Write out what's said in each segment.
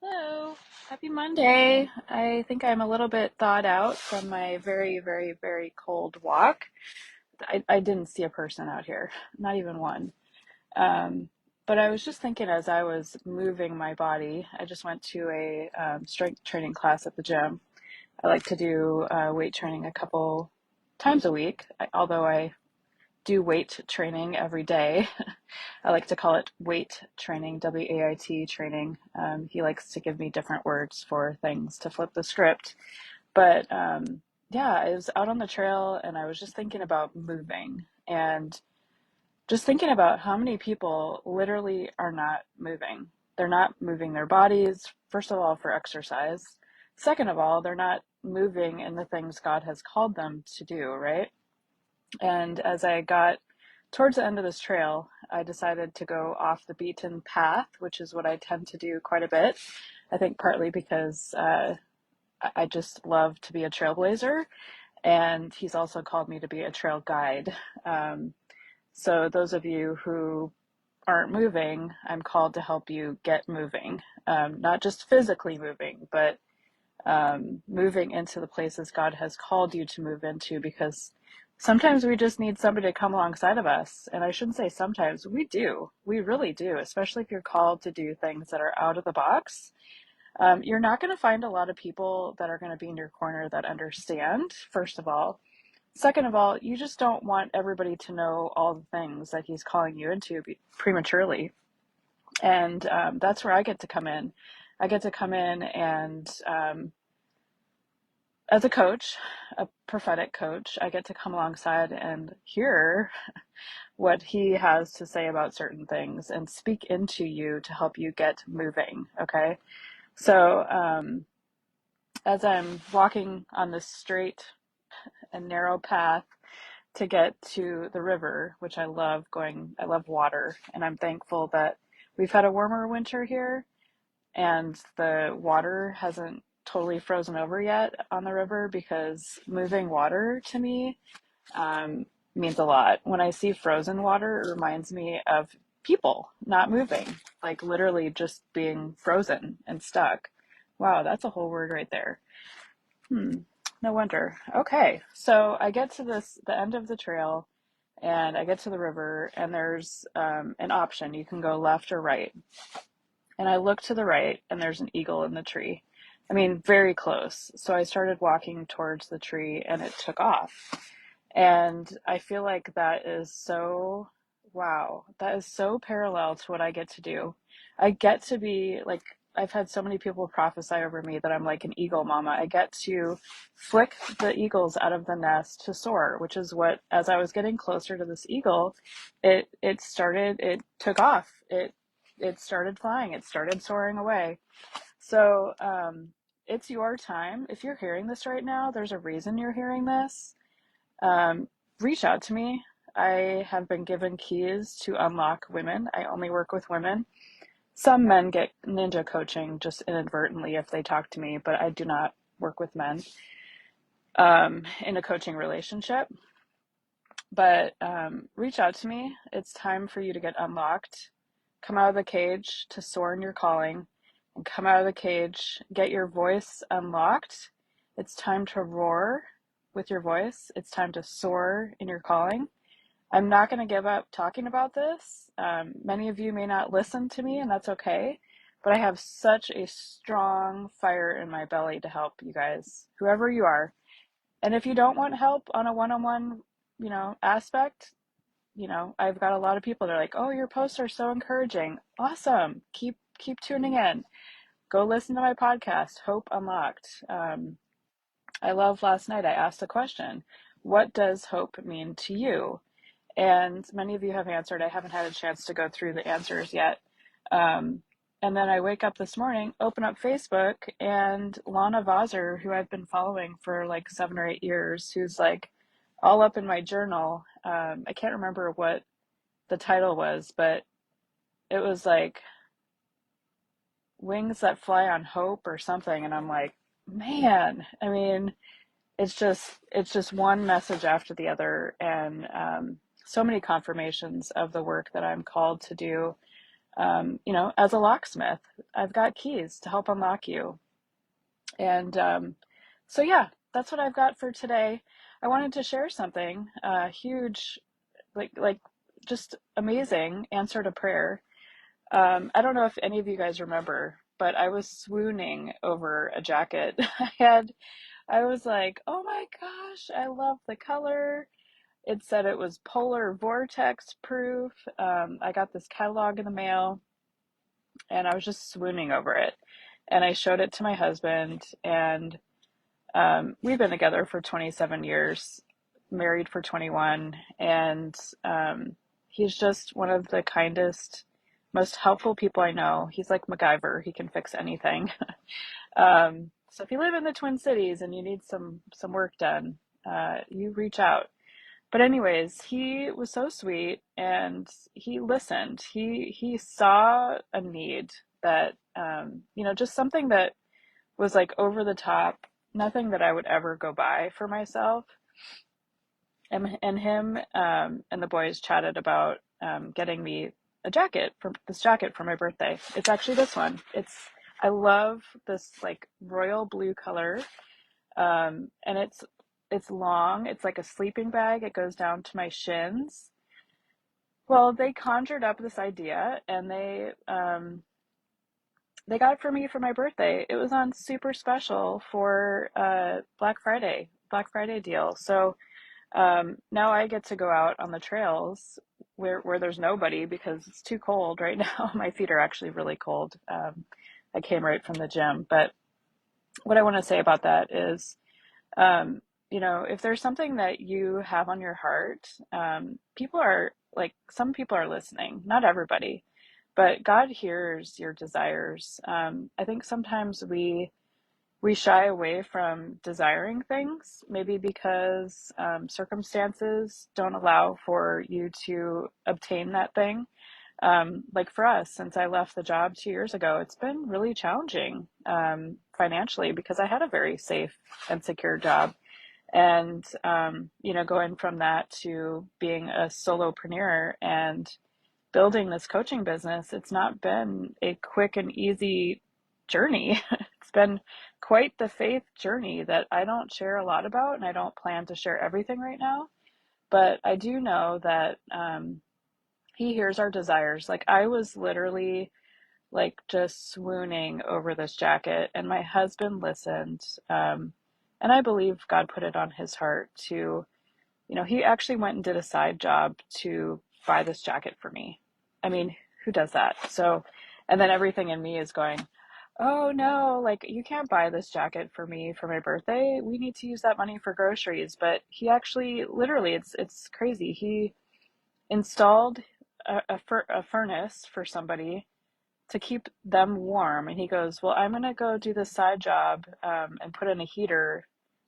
Hello, happy Monday. I think I'm a little bit thawed out from my very, very, very cold walk. I didn't see a person out here, not even one. Um, but I was just thinking as I was moving my body, I just went to a strength training class at the gym. I like to do weight training a couple times a week, although I do weight training every day. I like to call it weight training, WAIT training. He likes to give me different words for things to flip the script. But yeah, I was out on the trail and I was just thinking about moving and just thinking about how many people literally are not moving. They're not moving their bodies, first of all, for exercise. Second of all, they're not moving in the things God has called them to do, right? And as I got towards the end of this trail, I decided to go off the beaten path, which is what I tend to do quite a bit. I think partly because I just love to be a trailblazer, and he's also called me to be a trail guide. Um, so, those of you who aren't moving, I'm called to help you get moving, not just physically moving, but moving into the places God has called you to move into, because sometimes we just need somebody to come alongside of us. And I shouldn't say sometimes, we do. We really do, especially if you're called to do things that are out of the box. You're not going to find a lot of people that are going to be in your corner that understand, first of all. Second of all, you just don't want everybody to know all the things that He's calling you into prematurely. And that's where I get to come in. I get to come in and as a coach, a prophetic coach, I get to come alongside and hear what he has to say about certain things and speak into you to help you get moving. Okay. So, as I'm walking on this straight and narrow path to get to the river, which I love going, I love water, and I'm thankful that we've had a warmer winter here and the water hasn't totally frozen over yet on the river, because moving water to me um, means a lot. When I see frozen water, it reminds me of people not moving, like literally just being frozen and stuck. Wow, that's a whole word right there. Hmm, no wonder. Okay, so I get to the end of the trail, and I get to the river, and there's an option. You can go left or right. And I look to the right, and there's an eagle in the tree. I mean, very close. So I started walking towards the tree, and it took off. And I feel like that is so, wow, that is so parallel to what I get to do. I get to be like, I've had so many people prophesy over me that I'm like an eagle mama. I get to flick the eagles out of the nest to soar, which is what, as I was getting closer to this eagle, it took off. It started flying. It started soaring away. So, it's your time. If you're hearing this right now, there's a reason you're hearing this. um, Reach out to me. I have been given keys to unlock women. I only work with women. Some men get ninja coaching just inadvertently if they talk to me, but I do not work with men in a coaching relationship. But reach out to me. It's time for you to get unlocked. Come out of the cage to soar in your calling, and come out of the cage, get your voice unlocked. It's time to roar with your voice. It's time to soar in your calling. I'm not going to give up talking about this. Many of you may not listen to me, and that's okay. But I have such a strong fire in my belly to help you guys, whoever you are. And if you don't want help on a one-on-one, aspect, I've got a lot of people that are like, "Oh, your posts are so encouraging. Awesome. Keep tuning in. Go listen to my podcast, Hope Unlocked." I love last night I asked a question. What does hope mean to you? And many of you have answered. I haven't had a chance to go through the answers yet. Um, and then I wake up this morning, open up Facebook, and Lana Vawser, who I've been following for like 7 or 8 years, who's like all up in my journal. I can't remember what the title was, but it was like Wings That Fly on Hope or something. And I'm like, man, I mean, it's just one message after the other, and so many confirmations of the work that I'm called to do. as a locksmith, I've got keys to help unlock you. And so, yeah, that's what I've got for today. I wanted to share something huge, like just amazing answer to prayer. I don't know if any of you guys remember, but I was swooning over a jacket. I was like, oh my gosh, I love the color. It said it was polar vortex proof. I got this catalog in the mail and I was just swooning over it. And I showed it to my husband, and we've been together for 27 years, married for 21, and he's just one of the kindest, most helpful people I know. He's like MacGyver, he can fix anything. So if you live in the Twin Cities and you need some work done, you reach out. But anyways, he was so sweet and he listened. He saw a need that just something that was like over the top, nothing that I would ever go buy for myself. And him and the boys chatted about getting me this jacket for my birthday. It's actually this one. I love this like royal blue color, and it's long. It's like a sleeping bag. It goes down to my shins. Well, they conjured up this idea, and they got it for me for my birthday. It was on super special for Black Friday deal. So now I get to go out on the trails where there's nobody because it's too cold right now. My feet are actually really cold. I came right from the gym. But what I want to say about that is, if there's something that you have on your heart, some people are listening, not everybody, but God hears your desires. I think sometimes we shy away from desiring things, maybe because circumstances don't allow for you to obtain that thing. Like for us, since I left the job 2 years ago, it's been really challenging financially because I had a very safe and secure job. And, going from that to being a solopreneur and building this coaching business, it's not been a quick and easy journey. It's been quite the faith journey that I don't share a lot about, and I don't plan to share everything right now. But I do know that He hears our desires. Like I was literally like just swooning over this jacket, and my husband listened. And I believe God put it on his heart to, he actually went and did a side job to buy this jacket for me. I mean, who does that? So, and then everything in me is going, oh no, like you can't buy this jacket for me for my birthday. We need to use that money for groceries. But he actually, literally, it's crazy. He installed a furnace for somebody to keep them warm. And he goes, well, I'm going to go do this side job and put in a heater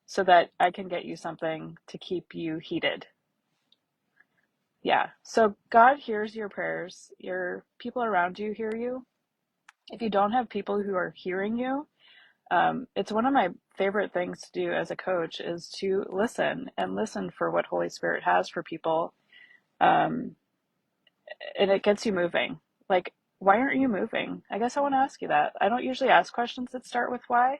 so that I can get you something to keep you heated. Yeah. So God hears your prayers. Your people around you hear you. If you don't have people who are hearing you, it's one of my favorite things to do as a coach is to listen and listen for what Holy Spirit has for people. Um, and it gets you moving. Like, why aren't you moving? I guess I want to ask you that. I don't usually ask questions that start with why,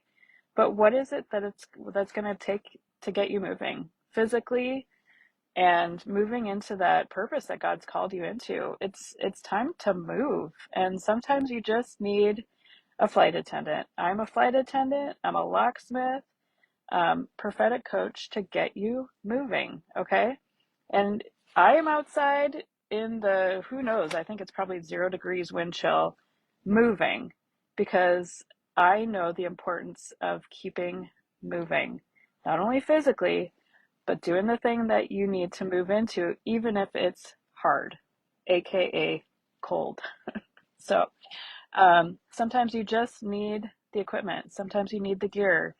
but what is it that's going to take to get you moving physically and moving into that purpose that God's called you into? It's time to move, and sometimes you just need a flight attendant. I'm a flight attendant. I'm a locksmith, prophetic coach to get you moving. Okay, and I am outside in the, who knows, I think it's probably 0 degrees wind chill, moving because I know the importance of keeping moving, not only physically, but doing the thing that you need to move into, even if it's hard, aka cold. So sometimes you just need the equipment. Sometimes you need the gear.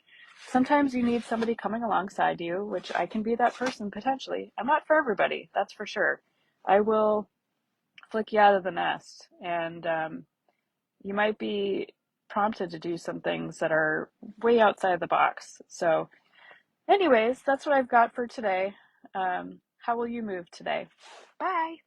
Sometimes you need somebody coming alongside you, which I can be that person potentially. I'm not for everybody, that's for sure. I will flick you out of the nest, and you might be prompted to do some things that are way outside the box. So, anyways, that's what I've got for today. How will you move today? Bye.